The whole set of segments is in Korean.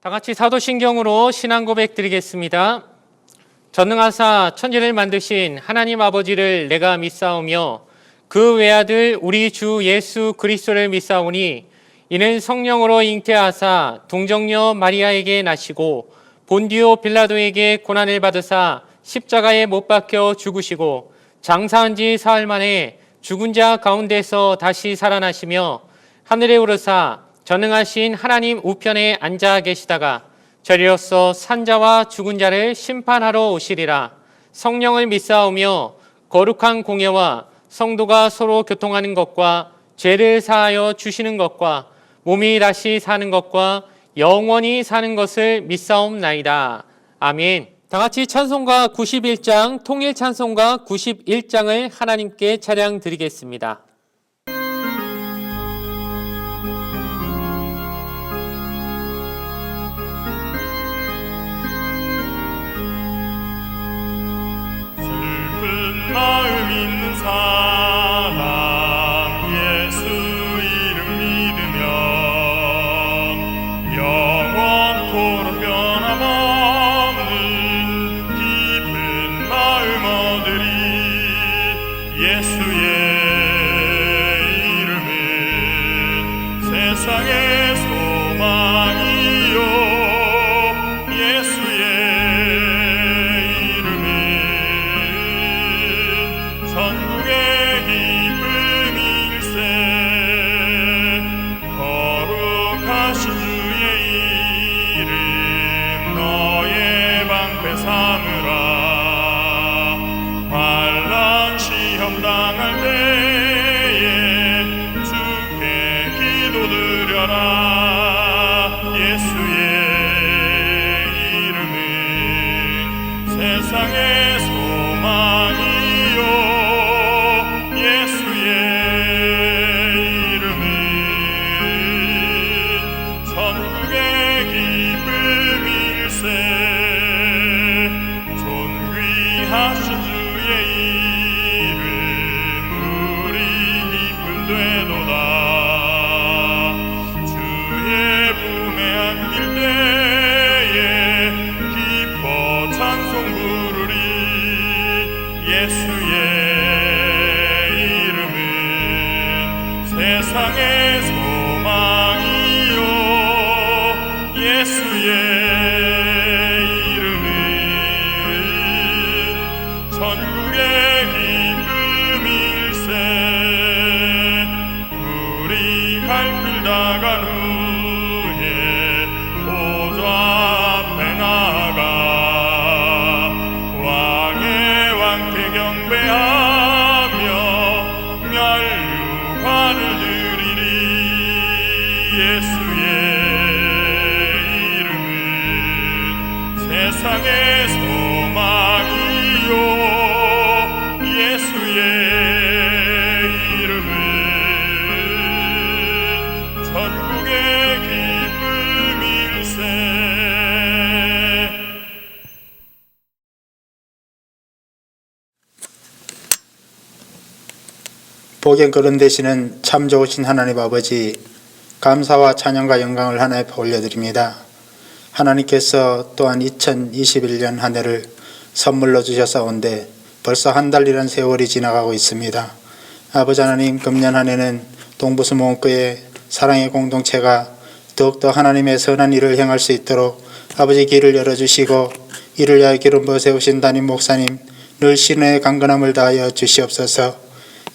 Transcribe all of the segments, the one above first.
다 같이 사도신경으로 신앙 고백 드리겠습니다. 전능하사 천지를 만드신 하나님 아버지를 내가 믿사오며 그 외아들 우리 주 예수 그리스도를 믿사오니 이는 성령으로 잉태하사 동정녀 마리아에게 나시고 본디오 빌라도에게 고난을 받으사 십자가에 못 박혀 죽으시고 장사한 지 사흘 만에 죽은 자 가운데서 다시 살아나시며 하늘에 오르사 전능하신 하나님 우편에 앉아 계시다가 저리로서 산자와 죽은 자를 심판하러 오시리라. 성령을 믿사오며 거룩한 공예와 성도가 서로 교통하는 것과 죄를 사하여 주시는 것과 몸이 다시 사는 것과 영원히 사는 것을 믿사옵나이다. 아멘. 다 같이 찬송가 91장, 통일 찬송가 91장을 하나님께 찬양 드리겠습니다. 마음 있는 사람 예수 이름 믿으면 영원토록 변함없는 기쁜 마음 얻으리. 예수의 이름은 세상의 소망이요 예수의 천국의 기쁨일세. 거룩하신 주의 이름 너의 방패 삼으라. 환난 시험 당할 때에 주께 기도드려라. 예수의 이름은 세상의 소망이요 예수의 이름은 천국의 기쁨일세. 존귀하신 주의 이름 우리 기쁨 되도다. 주의 품에 안길 때에 기뻐 찬송 부르리. 예수의 세상의 소망이요 예수의 이름은 천국의 기쁨일세. 우리 갈 길 다 간 후에 보좌 앞에 나아가 왕의 왕께 경배하며 멸류관을 드리리. 예수의 이름은 세상의 소망이요 예수의 이름은 천국의 기쁨일세. 복의 거른 되시는 참 좋으신 하나님 아버지, 감사와 찬양과 영광을 하나님 앞에 올려드립니다. 하나님께서 또한 2021년 한 해를 선물로 주셨사온데 벌써 한 달이란 세월이 지나가고 있습니다. 아버지 하나님, 금년 한 해는 동부수목교회 사랑의 공동체가 더욱더 하나님의 선한 일을 행할 수 있도록 아버지 길을 열어주시고 이를 위하여 기름부어 세우신 담임 목사님 늘 신의 강건함을 다하여 주시옵소서.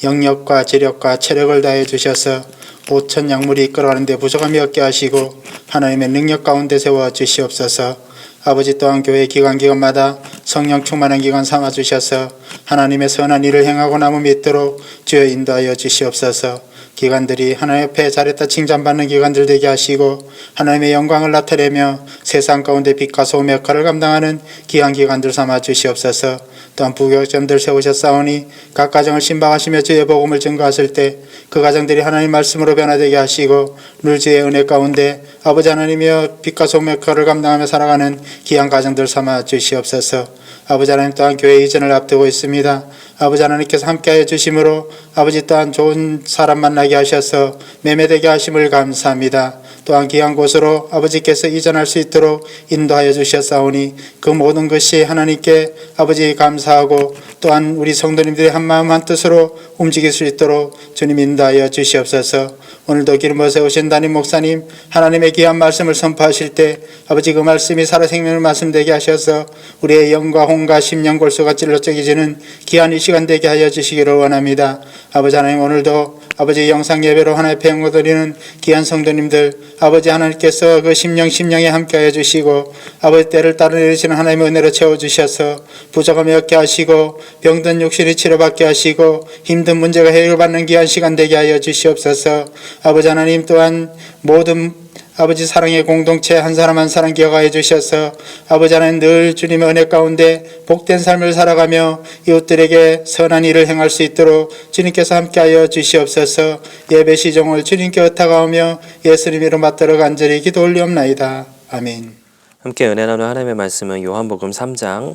영력과 지력과 체력을 다해 주셔서 5천 약물이 이끌어가는 데 부족함이 없게 하시고 하나님의 능력 가운데 세워 주시옵소서. 아버지 또한 교회 기관마다 성령 충만한 기관 삼아 주셔서 하나님의 선한 일을 행하고 남을 믿도록 주여 인도하여 주시옵소서. 기관들이 하나님 앞에 잘했다 칭찬받는 기관들 되게 하시고 하나님의 영광을 나타내며 세상 가운데 빛과 소금의 역할을 감당하는 귀한 기관들 삼아 주시옵소서. 또한 부교육점들 세우셨사오니 각 가정을 신방하시며 주의 복음을 증거하실 때 그 가정들이 하나님 말씀으로 변화되게 하시고 늘 주의 은혜 가운데 아버지 하나님이여 빛과 소금의 역할을 감당하며 살아가는 귀한 가정들 삼아 주시옵소서. 아버지 하나님 또한 교회 이전을 앞두고 있습니다. 아버지 하나님께서 함께하여 주심으로 아버지 또한 좋은 사람 만나게 하셔서 매매되게 하심을 감사합니다. 또한 귀한 곳으로 아버지께서 이전할 수 있도록 인도하여 주셨사오니 그 모든 것이 하나님께 아버지 감사하고 또한 우리 성도님들의 한마음 한뜻으로 움직일 수 있도록 주님 인도하여 주시옵소서. 오늘도 기름부어서 오신 담임 목사님 하나님의 귀한 말씀을 선포하실 때 아버지 그 말씀이 살아생명을 말씀되게 하셔서 우리의 영과 혼과 심령 골수가 찔러 쪼개지는 귀한 이 시간 되게 하여 주시기를 원합니다. 아버지 하나님 오늘도 아버지 영상 예배로 하나님의 배웅을 드리는 귀한 성도님들 아버지 하나님께서 그 심령에 함께하여 주시고 아버지 때를 따라 내리시는 하나님의 은혜로 채워주셔서 부족함이 없게 하시고 병든 육신이 치료받게 하시고 힘든 문제가 해결받는 귀한 시간 되게 하여 주시옵소서. 아버지 하나님 또한 모든 아버지 사랑의 공동체 한 사람 한 사람 기억하여 주셔서 아버지 하나님 늘 주님의 은혜 가운데 복된 삶을 살아가며 이웃들에게 선한 일을 행할 수 있도록 주님께서 함께하여 주시옵소서. 예배 시종을 주님께 의탁하오며 예수님 이름 받들어 간절히 기도 올리옵나이다. 아멘. 함께 은혜 나누는 하나님의 말씀은 요한복음 3장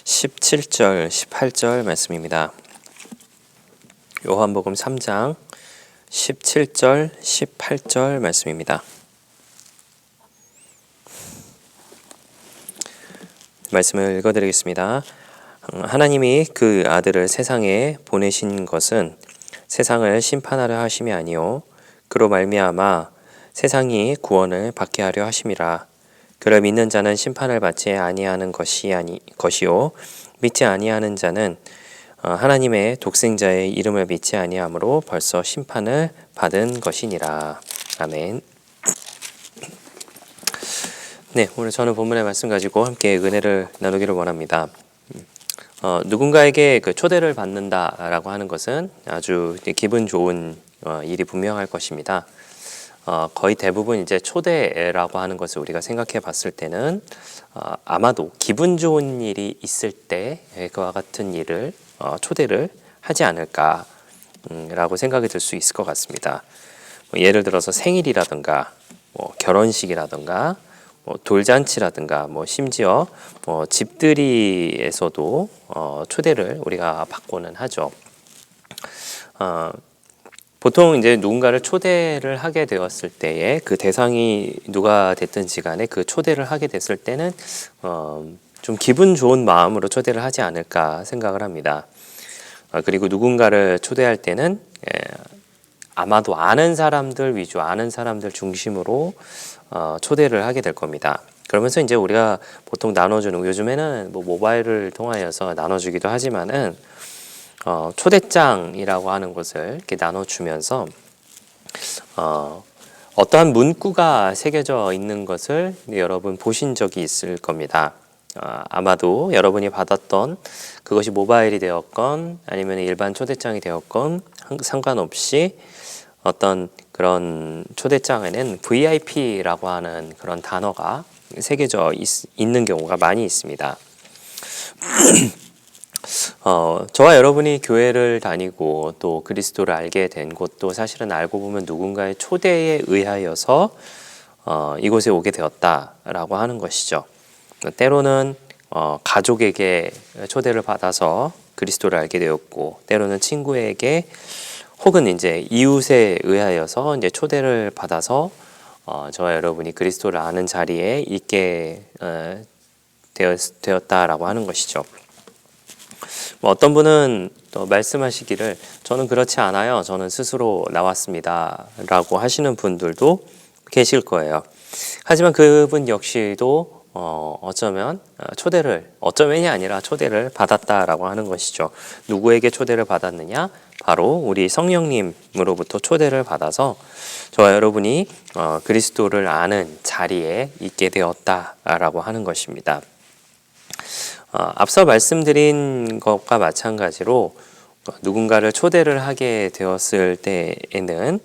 17절 18절 말씀입니다. 요한복음 3장 17절 18절 말씀입니다. 말씀을 읽어드리겠습니다. 하나님이 그 아들을 세상에 보내신 것은 세상을 심판하려 하심이 아니요 그로 말미암아 세상이 구원을 받게 하려 하심이라. 그를 믿는 자는 심판을 받지 아니하는 것이요 믿지 아니하는 자는 하나님의 독생자의 이름을 믿지 아니하므로 벌써 심판을 받은 것이니라. 아멘. 네, 오늘 저는 본문의 말씀 가지고 함께 은혜를 나누기를 원합니다. 누군가에게 그 초대를 받는다라고 하는 것은 아주 기분 좋은 일이 분명할 것입니다. 거의 대부분 이제 초대라고 하는 것을 우리가 생각해 봤을 때는 아마도 기분 좋은 일이 있을 때 그와 같은 일을 초대를 하지 않을까라고 생각이 들 수 있을 것 같습니다. 예를 들어서 생일이라든가 결혼식이라든가 돌잔치라든가 심지어 집들이에서도 초대를 우리가 받고는 하죠. 보통 이제 누군가를 초대를 하게 되었을 때에 그 대상이 누가 됐든지 간에 그 초대를 하게 됐을 때는 좀 기분 좋은 마음으로 초대를 하지 않을까 생각을 합니다. 그리고 누군가를 초대할 때는 아마도 아는 사람들 위주, 아는 사람들 중심으로 초대를 하게 될 겁니다. 그러면서 이제 우리가 보통 나눠주는, 요즘에는 모바일을 통하여서 나눠주기도 하지만은 초대장이라고 하는 것을 이렇게 나눠주면서 어떠한 문구가 새겨져 있는 것을 여러분 보신 적이 있을 겁니다. 아마도 여러분이 받았던 그것이 모바일이 되었건 아니면 일반 초대장이 되었건 상관없이 어떤 그런 초대장에는 VIP라고 하는 그런 단어가 새겨져 있는 경우가 많이 있습니다. 저와 여러분이 교회를 다니고 또 그리스도를 알게 된 곳도 사실은 알고 보면 누군가의 초대에 의하여서 이곳에 오게 되었다라고 하는 것이죠. 때로는 가족에게 초대를 받아서 그리스도를 알게 되었고, 때로는 친구에게 혹은 이제 이웃에 의하여서 이제 초대를 받아서 저와 여러분이 그리스도를 아는 자리에 있게 되었다라고 하는 것이죠. 어떤 분은 또 말씀하시기를 저는 그렇지 않아요. 저는 스스로 나왔습니다. 라고 하시는 분들도 계실 거예요. 하지만 그분 역시도 어쩌면이 아니라 초대를 받았다라고 하는 것이죠. 누구에게 초대를 받았느냐? 바로 우리 성령님으로부터 초대를 받아서 저와 여러분이 그리스도를 아는 자리에 있게 되었다라고 하는 것입니다. 앞서 말씀드린 것과 마찬가지로 누군가를 초대를 하게 되었을 때에는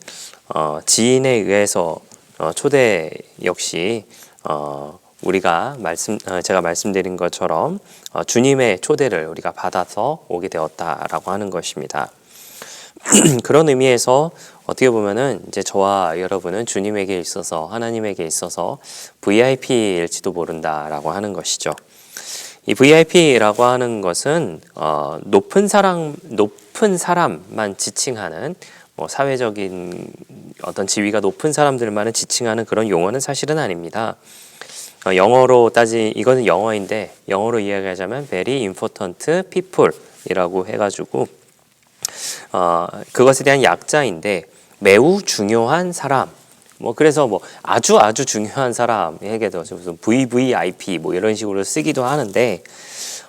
지인에 의해서 초대 역시 제가 말씀드린 것처럼 주님의 초대를 우리가 받아서 오게 되었다라고 하는 것입니다. 그런 의미에서 어떻게 보면은 이제 저와 여러분은 주님에게 있어서, 하나님에게 있어서 VIP일지도 모른다라고 하는 것이죠. 이 VIP라고 하는 것은 높은 사람만 지칭하는 뭐 사회적인 어떤 지위가 높은 사람들만을 지칭하는 그런 용어는 사실은 아닙니다. 영어로 이거는 영어인데 영어로 이야기하자면 very important people이라고 해가지고 그것에 대한 약자인데 매우 중요한 사람. 뭐 그래서 뭐 아주 중요한 사람에게도 무슨 VVIP 뭐 이런 식으로 쓰기도 하는데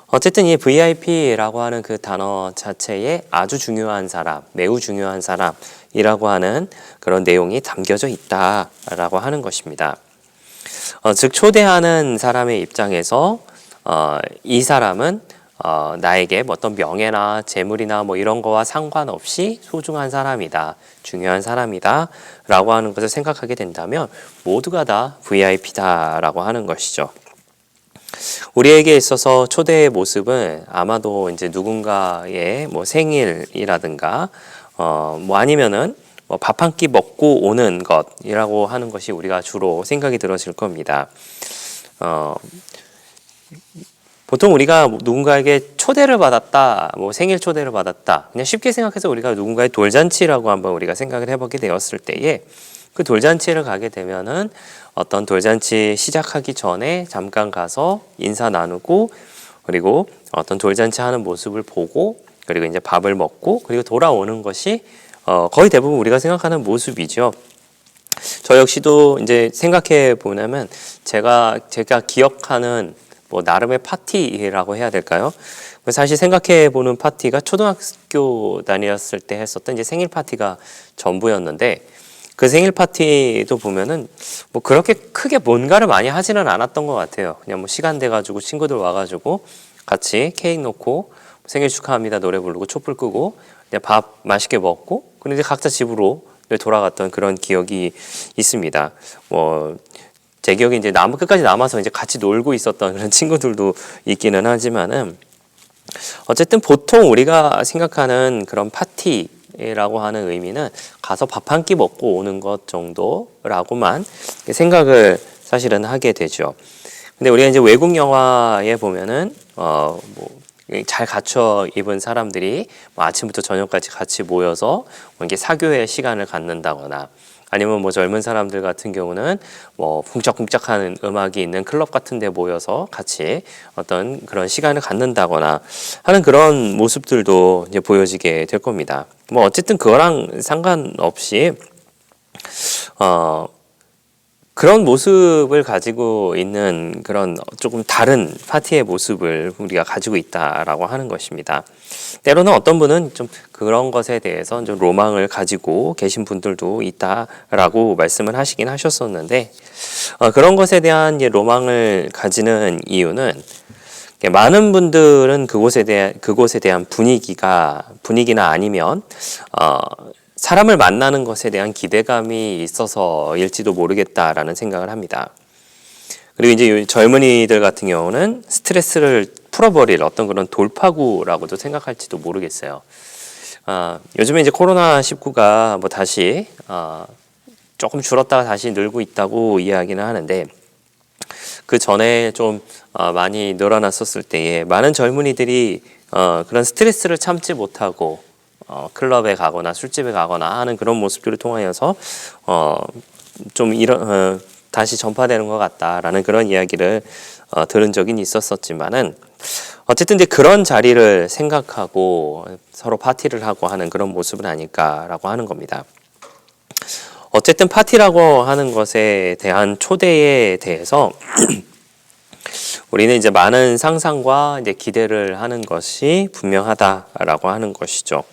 어쨌든 이 VIP라고 하는 그 단어 자체에 아주 중요한 사람, 매우 중요한 사람이라고 하는 그런 내용이 담겨져 있다라고 하는 것입니다. 즉 초대하는 사람의 입장에서 이 사람은 나에게 뭐 어떤 명예나 재물이나 뭐 이런 거와 상관없이 소중한 사람이다, 중요한 사람이다 라고 하는 것을 생각하게 된다면 모두가 다 VIP다라고 하는 것이죠. 우리에게 있어서 초대의 모습은 아마도 이제 누군가의 뭐 생일이라든가 뭐 아니면은 뭐 밥 한 끼 먹고 오는 것이라고 하는 것이 우리가 주로 생각이 들어질 겁니다. 보통 우리가 누군가에게 초대를 받았다, 뭐 생일 초대를 받았다, 그냥 쉽게 생각해서 우리가 누군가의 돌잔치라고 한번 우리가 생각을 해보게 되었을 때에 그 돌잔치를 가게 되면은 어떤 돌잔치 시작하기 전에 잠깐 가서 인사 나누고 그리고 어떤 돌잔치 하는 모습을 보고 그리고 이제 밥을 먹고 그리고 돌아오는 것이 거의 대부분 우리가 생각하는 모습이죠. 저 역시도 이제 생각해 보면 제가 기억하는 뭐 나름의 파티라고 해야 될까요? 사실 생각해 보는 파티가 초등학교 다녔을 때 했었던 이제 생일 파티가 전부였는데 그 생일 파티도 보면은 뭐 그렇게 크게 뭔가를 많이 하지는 않았던 것 같아요. 그냥 뭐 시간 돼가지고 친구들 와가지고 같이 케이크 놓고 생일 축하합니다 노래 부르고 촛불 끄고 그냥 밥 맛있게 먹고 그리고 이제 각자 집으로 돌아갔던 그런 기억이 있습니다. 뭐 제 기억에 이제 끝까지 남아서 이제 같이 놀고 있었던 그런 친구들도 있기는 하지만은 어쨌든 보통 우리가 생각하는 그런 파티라고 하는 의미는 가서 밥 한 끼 먹고 오는 것 정도라고만 생각을 사실은 하게 되죠. 근데 우리가 이제 외국 영화에 보면은 뭐 잘 갖춰 입은 사람들이 뭐 아침부터 저녁까지 같이 모여서 뭐 이렇게 사교의 시간을 갖는다거나 아니면 뭐 젊은 사람들 같은 경우는 뭐 쿵짝쿵짝하는 음악이 있는 클럽 같은 데 모여서 같이 어떤 그런 시간을 갖는다거나 하는 그런 모습들도 이제 보여지게 될 겁니다. 뭐 어쨌든 그거랑 상관없이 그런 모습을 가지고 있는 그런 조금 다른 파티의 모습을 우리가 가지고 있다라고 하는 것입니다. 때로는 어떤 분은 좀 그런 것에 대해서 좀 로망을 가지고 계신 분들도 있다라고 말씀을 하시긴 하셨었는데 그런 것에 대한 이제 로망을 가지는 이유는 많은 분들은 그곳에 대한 분위기나 아니면 사람을 만나는 것에 대한 기대감이 있어서일지도 모르겠다라는 생각을 합니다. 그리고 이제 젊은이들 같은 경우는 스트레스를 풀어버릴 어떤 그런 돌파구라고도 생각할지도 모르겠어요. 요즘에 이제 코로나19가 뭐 다시 조금 줄었다가 다시 늘고 있다고 이야기는 하는데 그 전에 좀 많이 늘어났었을 때에 많은 젊은이들이 그런 스트레스를 참지 못하고 클럽에 가거나 술집에 가거나 하는 그런 모습들을 통하여서 좀 다시 전파되는 것 같다라는 그런 이야기를 들은 적이 있었지만은 어쨌든 이제 그런 자리를 생각하고 서로 파티를 하고 하는 그런 모습은 아닐까라고 하는 겁니다. 어쨌든 파티라고 하는 것에 대한 초대에 대해서 우리는 이제 많은 상상과 이제 기대를 하는 것이 분명하다라고 하는 것이죠.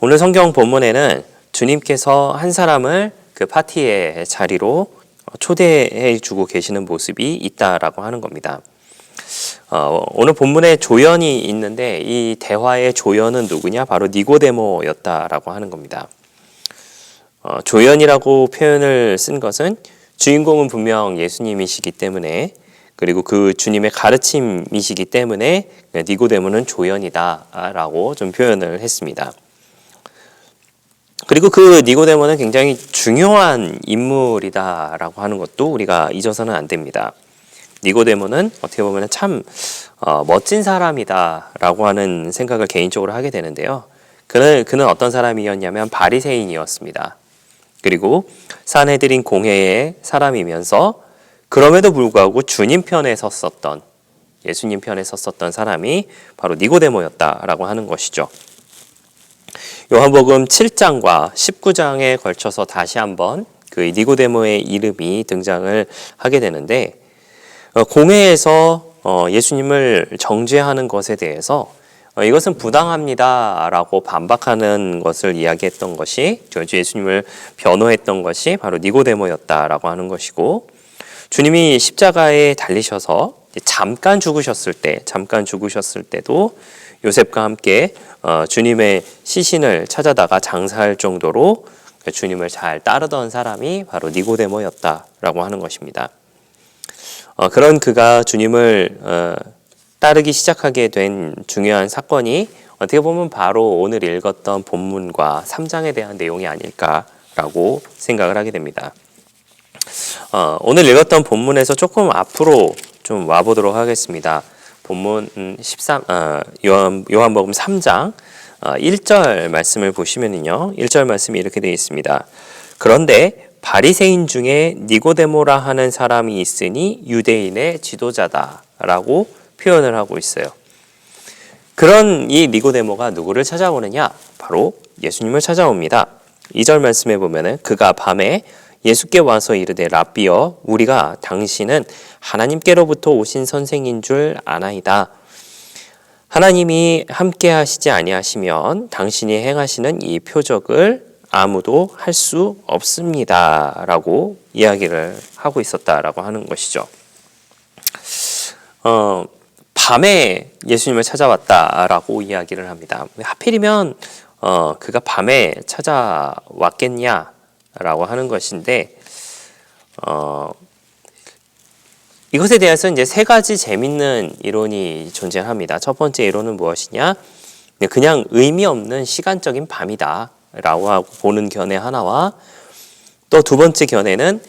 오늘 성경 본문에는 주님께서 한 사람을 그 파티의 자리로 초대해 주고 계시는 모습이 있다라고 하는 겁니다. 오늘 본문에 조연이 있는데 이 대화의 조연은 누구냐? 바로 니고데모였다라고 하는 겁니다. 조연이라고 표현을 쓴 것은 주인공은 분명 예수님이시기 때문에 그리고 그 주님의 가르침이시기 때문에 니고데모는 조연이다라고 좀 표현을 했습니다. 그리고 그 니고데모는 굉장히 중요한 인물이다라고 하는 것도 우리가 잊어서는 안 됩니다. 니고데모는 어떻게 보면 참 멋진 사람이다라고 하는 생각을 개인적으로 하게 되는데요. 그는 어떤 사람이었냐면 바리새인이었습니다. 그리고 산헤드린 공회의 사람이면서 그럼에도 불구하고 주님 편에 섰었던, 예수님 편에 섰었던 사람이 바로 니고데모였다라고 하는 것이죠. 요한복음 7장과 19장에 걸쳐서 다시 한번 그 니고데모의 이름이 등장을 하게 되는데, 공회에서 예수님을 정죄하는 것에 대해서 이것은 부당합니다라고 반박하는 것을 이야기했던 것이, 예수님을 변호했던 것이 바로 니고데모였다라고 하는 것이고, 주님이 십자가에 달리셔서 잠깐 죽으셨을 때도 요셉과 함께 주님의 시신을 찾아다가 장사할 정도로 주님을 잘 따르던 사람이 바로 니고데모였다라고 하는 것입니다. 그런 그가 주님을 따르기 시작하게 된 중요한 사건이 어떻게 보면 바로 오늘 읽었던 본문과 3장에 대한 내용이 아닐까라고 생각을 하게 됩니다. 오늘 읽었던 본문에서 조금 앞으로 좀 와보도록 하겠습니다. 본문 요한복음 3장 1절 말씀을 보시면요, 1절 말씀이 이렇게 되어 있습니다. 그런데 바리새인 중에 니고데모라 하는 사람이 있으니 유대인의 지도자다라고 표현을 하고 있어요. 그런 이 니고데모가 누구를 찾아오느냐? 바로 예수님을 찾아옵니다. 2절 말씀에 보면은 그가 밤에 예수께 와서 이르되 랍비여, 우리가 당신은 하나님께로부터 오신 선생인 줄 아나이다. 하나님이 함께 하시지 아니하시면 당신이 행하시는 이 표적을 아무도 할 수 없습니다. 라고 이야기를 하고 있었다라고 하는 것이죠. 밤에 예수님을 찾아왔다라고 이야기를 합니다. 하필이면 그가 밤에 찾아왔겠냐라고 하는 것인데, 이것에 대해서 이제 세 가지 재밌는 이론이 존재합니다. 첫 번째 이론은 무엇이냐? 그냥 의미 없는 시간적인 밤이다 라고 하고 보는 견해 하나와, 또 두 번째 견해는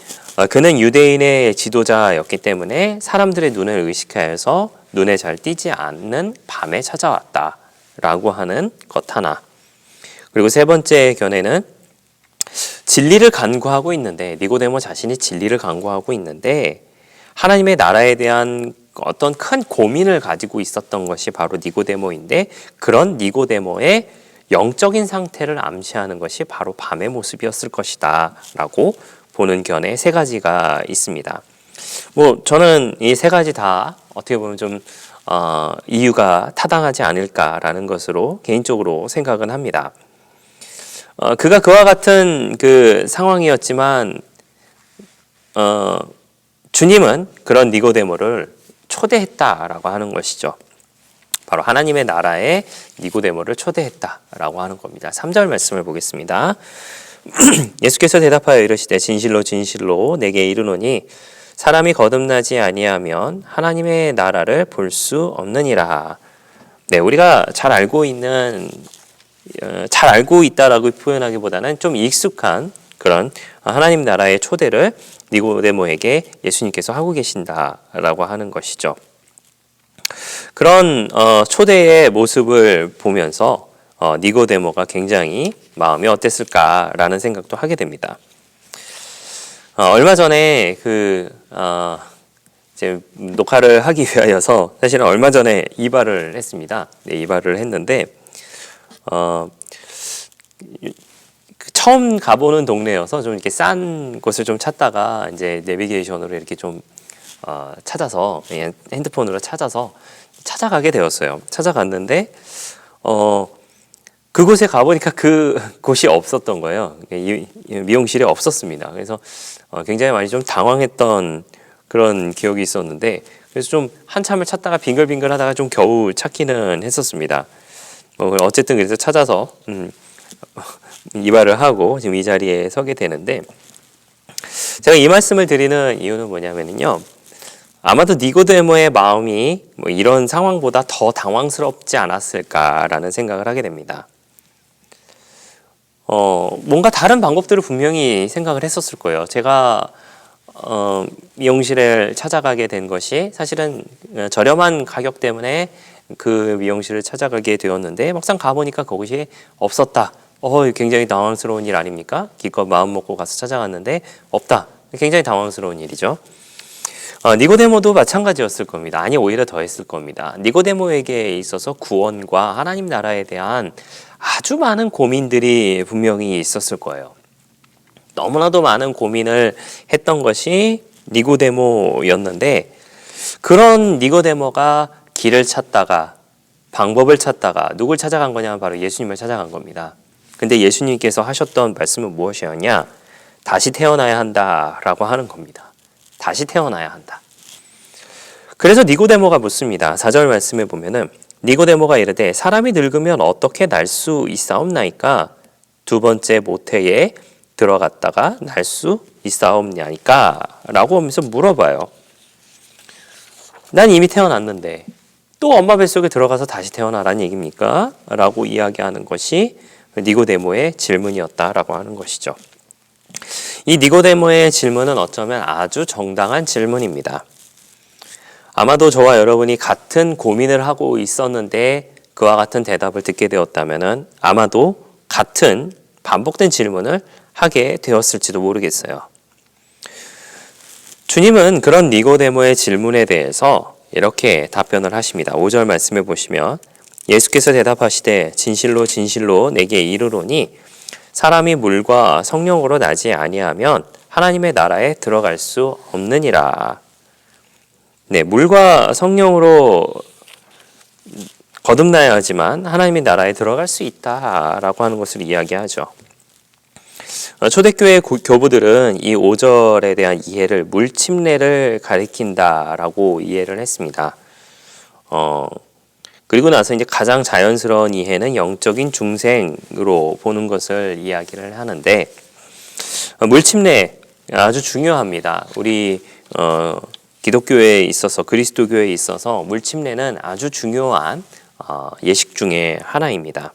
그는 유대인의 지도자였기 때문에 사람들의 눈을 의식하여서 눈에 잘 띄지 않는 밤에 찾아왔다 라고 하는 것 하나. 그리고 세 번째 견해는 진리를 간구하고 있는데, 니고데모 자신이 진리를 간구하고 있는데 하나님의 나라에 대한 어떤 큰 고민을 가지고 있었던 것이 바로 니고데모인데, 그런 니고데모의 영적인 상태를 암시하는 것이 바로 밤의 모습이었을 것이다 라고 보는 견해 세 가지가 있습니다. 저는 이 세 가지 다 어떻게 보면 좀 이유가 타당하지 않을까라는 것으로 개인적으로 생각은 합니다. 그가 그와 같은 그 상황이었지만 주님은 그런 니고데모를 초대했다라고 하는 것이죠. 바로 하나님의 나라에 니고데모를 초대했다라고 하는 겁니다. 3절 말씀을 보겠습니다. 예수께서 대답하여 이르시되 진실로 진실로 내게 이르노니 사람이 거듭나지 아니하면 하나님의 나라를 볼 수 없느니라. 네, 우리가 잘 알고 있다라고 표현하기보다는 좀 익숙한 그런 하나님 나라의 초대를 니고데모에게 예수님께서 하고 계신다라고 하는 것이죠. 그런 초대의 모습을 보면서 니고데모가 굉장히 마음이 어땠을까라는 생각도 하게 됩니다. 얼마 전에 이제 녹화를 하기 위하여서 사실은 얼마 전에 이발을 했습니다. 네, 이발을 했는데 처음 가보는 동네여서 좀 이렇게 싼 곳을 좀 찾다가 이제 내비게이션으로 이렇게 좀 찾아서 핸드폰으로 찾아서 찾아가게 되었어요. 찾아갔는데 그곳에 가보니까 그 곳이 없었던 거예요. 미용실이 없었습니다. 그래서 굉장히 많이 좀 당황했던 그런 기억이 있었는데, 그래서 좀 한참을 찾다가 빙글빙글 하다가 좀 겨우 찾기는 했었습니다. 어쨌든 그래서 찾아서 이발을 하고 지금 이 자리에 서게 되는데, 제가 이 말씀을 드리는 이유는 뭐냐면요, 아마도 니고데모의 마음이 이런 상황보다 더 당황스럽지 않았을까라는 생각을 하게 됩니다. 뭔가 다른 방법들을 분명히 생각을 했었을 거예요. 제가 미용실을 찾아가게 된 것이 사실은 저렴한 가격 때문에 그 미용실을 찾아가게 되었는데 막상 가보니까 그것이 없었다. 굉장히 당황스러운 일 아닙니까? 기껏 마음 먹고 가서 찾아갔는데 없다. 굉장히 당황스러운 일이죠. 니고데모도 마찬가지였을 겁니다. 아니 오히려 더 했을 겁니다. 니고데모에게 있어서 구원과 하나님 나라에 대한 아주 많은 고민들이 분명히 있었을 거예요. 너무나도 많은 고민을 했던 것이 니고데모였는데 그런 니고데모가 길을 찾다가 방법을 찾다가 누굴 찾아간 거냐면 바로 예수님을 찾아간 겁니다. 근데 예수님께서 하셨던 말씀은 무엇이었냐? 다시 태어나야 한다라고 하는 겁니다. 다시 태어나야 한다. 그래서 니고데모가 묻습니다. 4절 말씀에 보면은 니고데모가 이르되 사람이 늙으면 어떻게 날 수 있사옵나이까? 두 번째 모태에 들어갔다가 날 수 있사옵냐니까? 라고 하면서 물어봐요. 난 이미 태어났는데 또 엄마 뱃속에 들어가서 다시 태어나라는 얘기입니까? 라고 이야기하는 것이 니고데모의 질문이었다라고 하는 것이죠. 이 니고데모의 질문은 어쩌면 아주 정당한 질문입니다. 아마도 저와 여러분이 같은 고민을 하고 있었는데 그와 같은 대답을 듣게 되었다면 아마도 같은 반복된 질문을 하게 되었을지도 모르겠어요. 주님은 그런 니고데모의 질문에 대해서 이렇게 답변을 하십니다. 5절 말씀해 보시면 예수께서 대답하시되 진실로 진실로 내게 이르노니 사람이 물과 성령으로 나지 아니하면 하나님의 나라에 들어갈 수 없느니라. 네, 물과 성령으로 거듭나야지만 하나님의 나라에 들어갈 수 있다라고 하는 것을 이야기하죠. 초대교회 교부들은 이 5절에 대한 이해를 물침례를 가리킨다라고 이해를 했습니다. 그리고 나서 이제 가장 자연스러운 이해는 영적인 중생으로 보는 것을 이야기를 하는데 물침례 아주 중요합니다. 우리 기독교에 있어서 그리스도교에 있어서 물침례는 아주 중요한 예식 중에 하나입니다.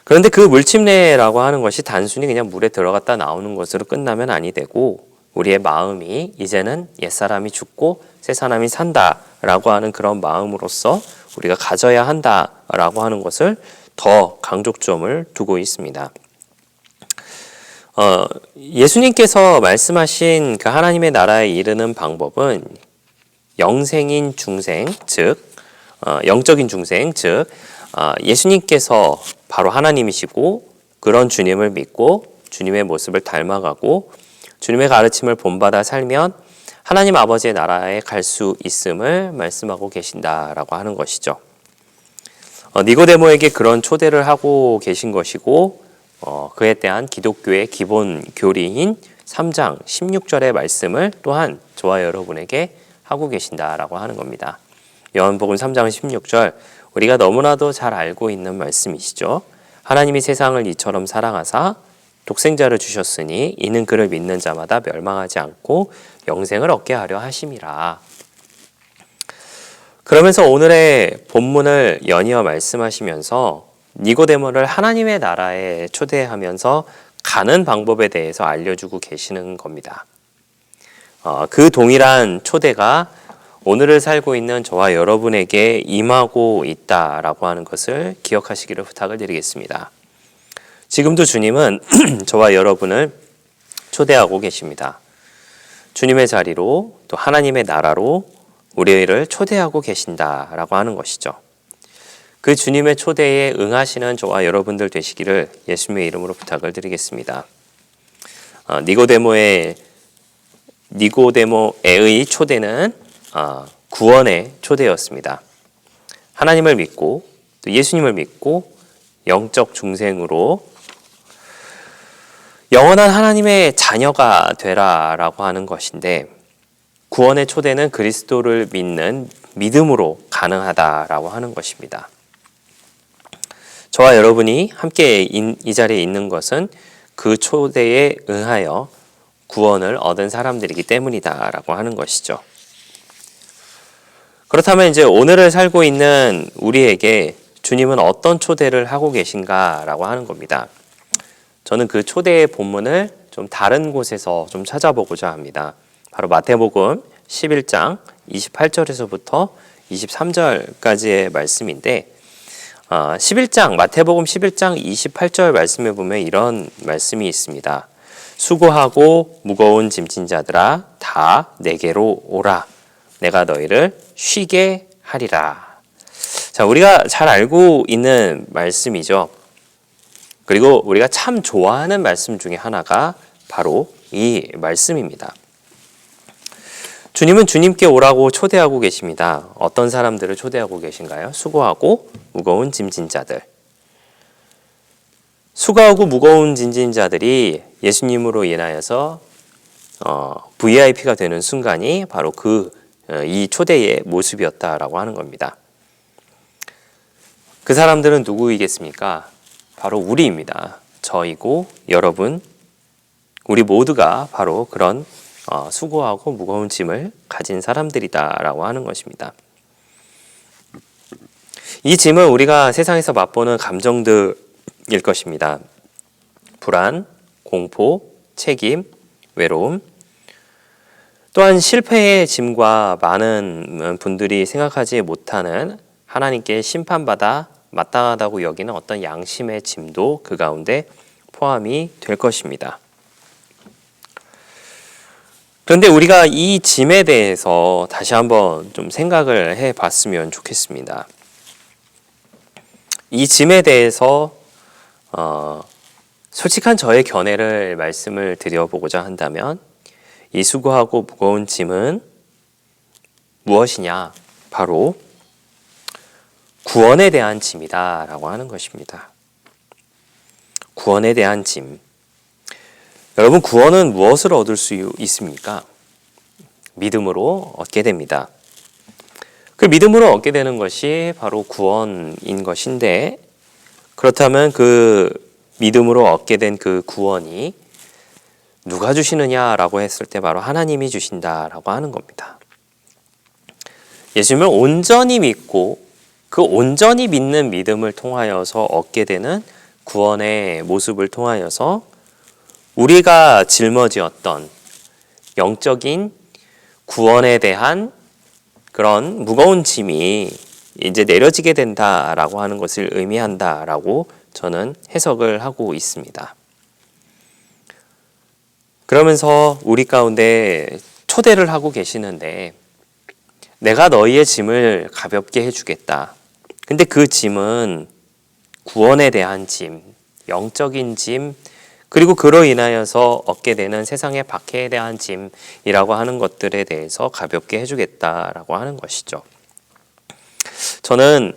그런데 그 물침례라고 하는 것이 단순히 그냥 물에 들어갔다 나오는 것으로 끝나면 아니 되고 우리의 마음이 이제는 옛사람이 죽고 새사람이 산다라고 하는 그런 마음으로서 우리가 가져야 한다라고 하는 것을 더 강조점을 두고 있습니다. 예수님께서 말씀하신 그 하나님의 나라에 이르는 방법은 영생인 중생, 즉 영적인 중생, 즉 예수님께서 바로 하나님이시고 그런 주님을 믿고 주님의 모습을 닮아가고 주님의 가르침을 본받아 살면 하나님 아버지의 나라에 갈 수 있음을 말씀하고 계신다라고 하는 것이죠. 니고데모에게 그런 초대를 하고 계신 것이고 그에 대한 기독교의 기본 교리인 3장 16절의 말씀을 또한 저와 여러분에게 하고 계신다라고 하는 겁니다. 요한복음 3장 16절 우리가 너무나도 잘 알고 있는 말씀이시죠. 하나님이 세상을 이처럼 사랑하사 독생자를 주셨으니 이는 그를 믿는 자마다 멸망하지 않고 영생을 얻게 하려 하심이라. 그러면서 오늘의 본문을 연이어 말씀하시면서 니고데모를 하나님의 나라에 초대하면서 가는 방법에 대해서 알려주고 계시는 겁니다. 그 동일한 초대가 오늘을 살고 있는 저와 여러분에게 임하고 있다라고 하는 것을 기억하시기를 부탁을 드리겠습니다. 지금도 주님은 저와 여러분을 초대하고 계십니다. 주님의 자리로 또 하나님의 나라로 우리를 초대하고 계신다라고 하는 것이죠. 그 주님의 초대에 응하시는 저와 여러분들 되시기를 예수님의 이름으로 부탁을 드리겠습니다. 니고데모의 초대는 구원의 초대였습니다. 하나님을 믿고 또 예수님을 믿고 영적 중생으로 영원한 하나님의 자녀가 되라라고 하는 것인데 구원의 초대는 그리스도를 믿는 믿음으로 가능하다라고 하는 것입니다. 저와 여러분이 함께 이 자리에 있는 것은 그 초대에 응하여 구원을 얻은 사람들이기 때문이다라고 하는 것이죠. 그렇다면 이제 오늘을 살고 있는 우리에게 주님은 어떤 초대를 하고 계신가라고 하는 겁니다. 저는 그 초대의 본문을 좀 다른 곳에서 좀 찾아보고자 합니다. 바로 마태복음 11장 28절에서부터 23절까지의 말씀인데 11장 마태복음 11장 28절 말씀에 보면 이런 말씀이 있습니다. 수고하고 무거운 짐진 자들아 다 내게로 오라. 내가 너희를 쉬게 하리라. 자, 우리가 잘 알고 있는 말씀이죠. 그리고 우리가 참 좋아하는 말씀 중에 하나가 바로 이 말씀입니다. 주님은 주님께 오라고 초대하고 계십니다. 어떤 사람들을 초대하고 계신가요? 수고하고 무거운 짐진 자들. 수고하고 무거운 짐진 자들이 예수님으로 인하여서 VIP가 되는 순간이 바로 이 초대의 모습이었다라고 하는 겁니다. 그 사람들은 누구이겠습니까? 바로 우리입니다. 저이고 여러분, 우리 모두가 바로 그런 수고하고 무거운 짐을 가진 사람들이다라고 하는 것입니다. 이 짐은 우리가 세상에서 맛보는 감정들일 것입니다. 불안, 공포, 책임, 외로움, 또한 실패의 짐과 많은 분들이 생각하지 못하는 하나님께 심판받아 마땅하다고 여기는 어떤 양심의 짐도 그 가운데 포함이 될 것입니다. 그런데 우리가 이 짐에 대해서 다시 한번 좀 생각을 해 봤으면 좋겠습니다. 이 짐에 대해서 솔직한 저의 견해를 말씀을 드려보고자 한다면 이 수고하고 무거운 짐은 무엇이냐? 바로 구원에 대한 짐이다라고 하는 것입니다. 구원에 대한 짐. 여러분, 구원은 무엇을 얻을 수 있습니까? 믿음으로 얻게 됩니다. 그 믿음으로 얻게 되는 것이 바로 구원인 것인데, 그렇다면 그 믿음으로 얻게 된 그 구원이 누가 주시느냐라고 했을 때 바로 하나님이 주신다라고 하는 겁니다. 예수님을 온전히 믿고 그 온전히 믿는 믿음을 통하여서 얻게 되는 구원의 모습을 통하여서 우리가 짊어지었던 영적인 구원에 대한 그런 무거운 짐이 이제 내려지게 된다라고 하는 것을 의미한다라고 저는 해석을 하고 있습니다. 그러면서 우리 가운데 초대를 하고 계시는데 내가 너희의 짐을 가볍게 해주겠다. 근데 그 짐은 구원에 대한 짐, 영적인 짐, 그리고 그로 인하여서 얻게 되는 세상의 박해에 대한 짐이라고 하는 것들에 대해서 가볍게 해주겠다라고 하는 것이죠. 저는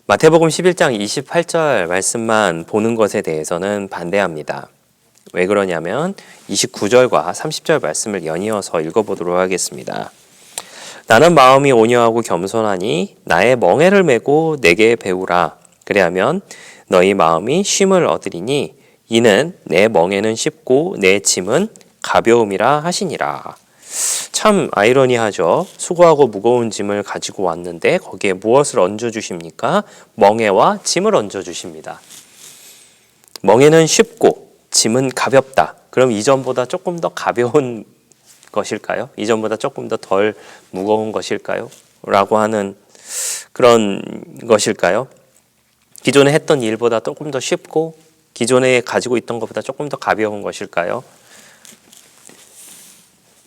마태복음 11장 28절 말씀만 보는 것에 대해서는 반대합니다. 왜 그러냐면 29절과 30절 말씀을 연이어서 읽어보도록 하겠습니다. 나는 마음이 온유하고 겸손하니 나의 멍에를 메고 내게 배우라. 그래야면 너희 마음이 쉼을 얻으리니 이는 내 멍에는 쉽고 내 짐은 가벼움이라 하시니라. 참 아이러니하죠. 수고하고 무거운 짐을 가지고 왔는데 거기에 무엇을 얹어주십니까? 멍에와 짐을 얹어주십니다. 멍에는 쉽고 짐은 가볍다. 그럼 이전보다 조금 더 가벼운 것일까요? 이전보다 조금 더 덜 무거운 것일까요? 라고 하는 그런 것일까요? 기존에 했던 일보다 조금 더 쉽고 기존에 가지고 있던 것보다 조금 더 가벼운 것일까요?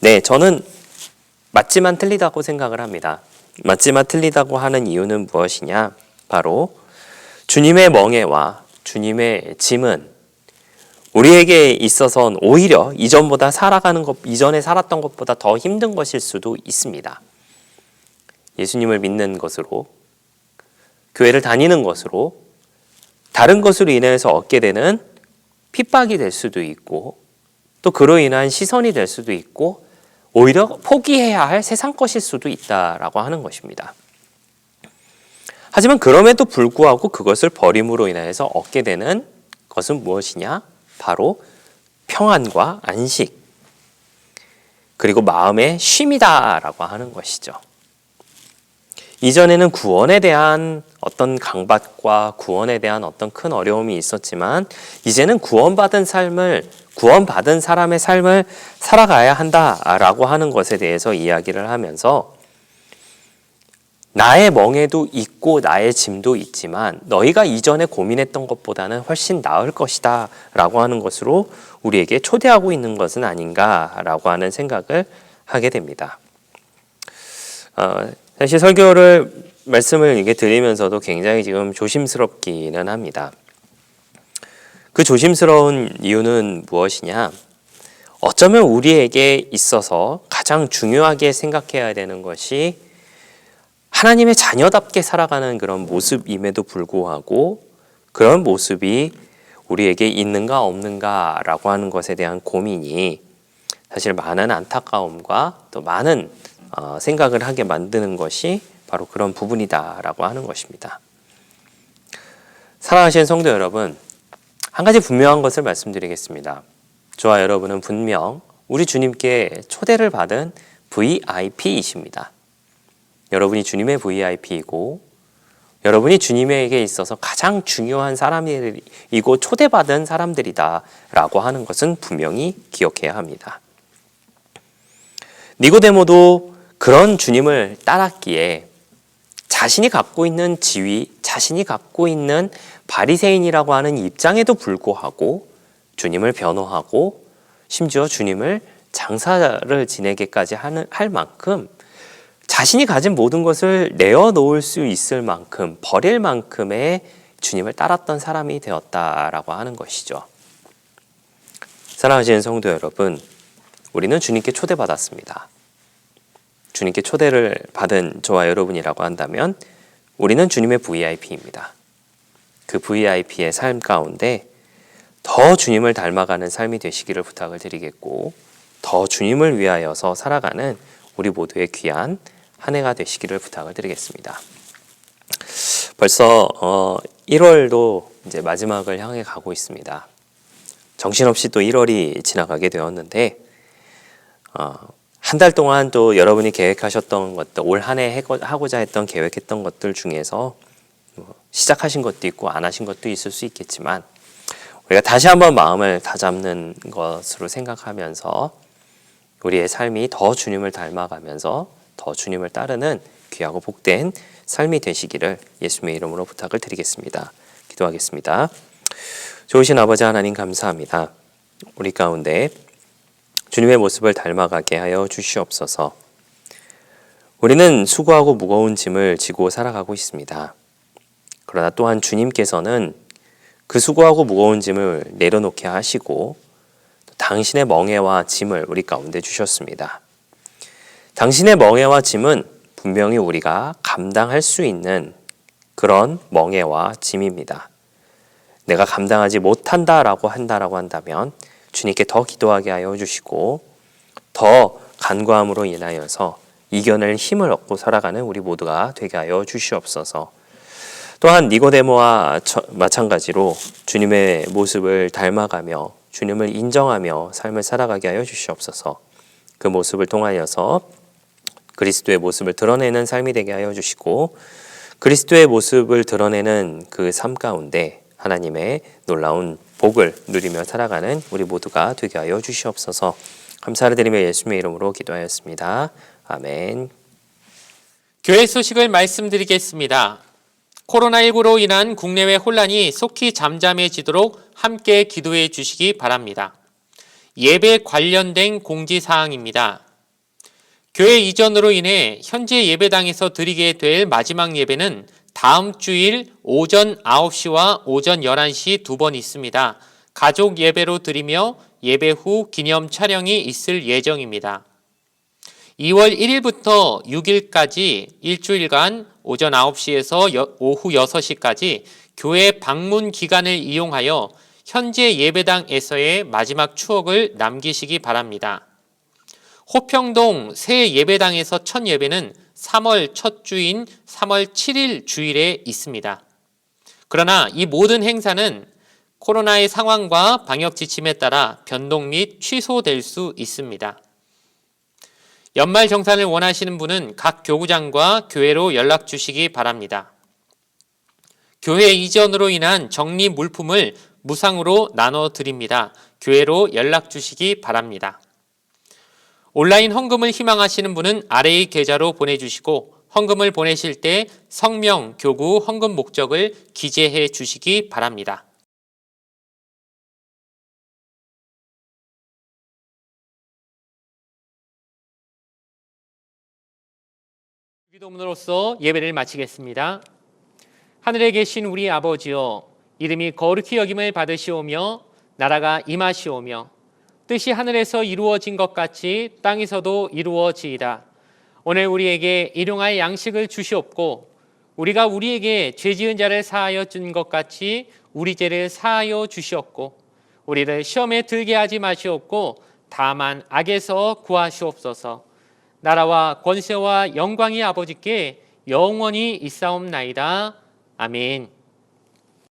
네, 저는 맞지만 틀리다고 생각을 합니다. 맞지만 틀리다고 하는 이유는 무엇이냐? 바로 주님의 멍에와 주님의 짐은 우리에게 있어서는 오히려 이전에 살았던 것보다 더 힘든 것일 수도 있습니다. 예수님을 믿는 것으로, 교회를 다니는 것으로, 다른 것으로 인해서 얻게 되는 핍박이 될 수도 있고, 또 그로 인한 시선이 될 수도 있고, 오히려 포기해야 할 세상 것일 수도 있다라고 하는 것입니다. 하지만 그럼에도 불구하고 그것을 버림으로 인해서 얻게 되는 것은 무엇이냐? 바로 평안과 안식, 그리고 마음의 쉼이다라고 하는 것이죠. 이전에는 구원에 대한 어떤 강박과 구원에 대한 어떤 큰 어려움이 있었지만 이제는 구원받은 사람의 삶을 살아가야 한다라고 하는 것에 대해서 이야기를 하면서 나의 멍에도 있고 나의 짐도 있지만 너희가 이전에 고민했던 것보다는 훨씬 나을 것이다 라고 하는 것으로 우리에게 초대하고 있는 것은 아닌가라고 하는 생각을 하게 됩니다. 사실 설교를 말씀을 이게 드리면서도 굉장히 지금 조심스럽기는 합니다. 그 조심스러운 이유는 무엇이냐? 어쩌면 우리에게 있어서 가장 중요하게 생각해야 되는 것이 하나님의 자녀답게 살아가는 그런 모습임에도 불구하고 그런 모습이 우리에게 있는가 없는가라고 하는 것에 대한 고민이 사실 많은 안타까움과 또 많은 생각을 하게 만드는 것이 바로 그런 부분이다라고 하는 것입니다. 사랑하시는 성도 여러분, 한 가지 분명한 것을 말씀드리겠습니다. 저와 여러분은 분명 우리 주님께 초대를 받은 VIP이십니다. 여러분이 주님의 VIP이고 여러분이 주님에게 있어서 가장 중요한 사람이고 초대받은 사람들이다라고 하는 것은 분명히 기억해야 합니다. 니고데모도 그런 주님을 따랐기에 자신이 갖고 있는 지위, 자신이 갖고 있는 바리새인이라고 하는 입장에도 불구하고 주님을 변호하고 심지어 주님을 장사를 지내게까지 할 만큼 자신이 가진 모든 것을 내어놓을 수 있을 만큼 버릴 만큼의 주님을 따랐던 사람이 되었다라고 하는 것이죠. 사랑하시는 성도 여러분, 우리는 주님께 초대받았습니다. 주님께 초대를 받은 저와 여러분이라고 한다면 우리는 주님의 VIP입니다. 그 VIP의 삶 가운데 더 주님을 닮아가는 삶이 되시기를 부탁을 드리겠고 더 주님을 위하여서 살아가는 우리 모두의 귀한 한 해가 되시기를 부탁을 드리겠습니다. 벌써 1월도 이제 마지막을 향해 가고 있습니다. 정신없이 또 1월이 지나가게 되었는데 한 달 동안 또 여러분이 계획하셨던 것들, 올 한 해 하고자 했던 계획했던 것들 중에서 시작하신 것도 있고 안 하신 것도 있을 수 있겠지만 우리가 다시 한번 마음을 다잡는 것으로 생각하면서 우리의 삶이 더 주님을 닮아가면서 더 주님을 따르는 귀하고 복된 삶이 되시기를 예수님의 이름으로 부탁을 드리겠습니다. 기도하겠습니다. 좋으신 아버지 하나님 감사합니다. 우리 가운데 주님의 모습을 닮아가게 하여 주시옵소서. 우리는 수고하고 무거운 짐을 지고 살아가고 있습니다. 그러나 또한 주님께서는 그 수고하고 무거운 짐을 내려놓게 하시고 당신의 멍에와 짐을 우리 가운데 주셨습니다. 당신의 멍에와 짐은 분명히 우리가 감당할 수 있는 그런 멍에와 짐입니다. 내가 감당하지 못한다라고 한다면 주님께 더 기도하게 하여 주시고 더 간구함으로 인하여서 이겨낼 힘을 얻고 살아가는 우리 모두가 되게 하여 주시옵소서. 또한 니고데모와 마찬가지로 주님의 모습을 닮아가며 주님을 인정하며 삶을 살아가게 하여 주시옵소서. 그 모습을 통하여서 그리스도의 모습을 드러내는 삶이 되게 하여 주시고 그리스도의 모습을 드러내는 그 삶 가운데 하나님의 놀라운 복을 누리며 살아가는 우리 모두가 되게 하여 주시옵소서. 감사를 드리며 예수님의 이름으로 기도하였습니다. 아멘. 교회 소식을 말씀드리겠습니다. 코로나19로 인한 국내외 혼란이 속히 잠잠해지도록 함께 기도해 주시기 바랍니다. 예배 관련된 공지사항입니다. 교회 이전으로 인해 현재 예배당에서 드리게 될 마지막 예배는 다음 주일 오전 9시와 오전 11시 두 번 있습니다. 가족 예배로 드리며 예배 후 기념 촬영이 있을 예정입니다. 2월 1일부터 6일까지 일주일간 오전 9시에서 오후 6시까지 교회 방문 기간을 이용하여 현재 예배당에서의 마지막 추억을 남기시기 바랍니다. 호평동 새 예배당에서 첫 예배는 3월 첫 주인 3월 7일 주일에 있습니다. 그러나 이 모든 행사는 코로나의 상황과 방역 지침에 따라 변동 및 취소될 수 있습니다. 연말 정산을 원하시는 분은 각 교구장과 교회로 연락 주시기 바랍니다. 교회 이전으로 인한 정리 물품을 무상으로 나눠드립니다. 교회로 연락 주시기 바랍니다. 온라인 헌금을 희망하시는 분은 아래의 계좌로 보내주시고 헌금을 보내실 때 성명, 교구, 헌금 목적을 기재해 주시기 바랍니다. 기도문으로써 예배를 마치겠습니다. 하늘에 계신 우리 아버지여, 이름이 거룩히 여김을 받으시오며 나라가 임하시오며 뜻이 하늘에서 이루어진 것 같이 땅에서도 이루어지이다. 오늘 우리에게 일용할 양식을 주시옵고 우리가 우리에게 죄지은 자를 사하여 준 것 같이 우리 죄를 사하여 주시옵고 우리를 시험에 들게 하지 마시옵고 다만 악에서 구하시옵소서. 나라와 권세와 영광이 아버지께 영원히 있사옵나이다. 아멘.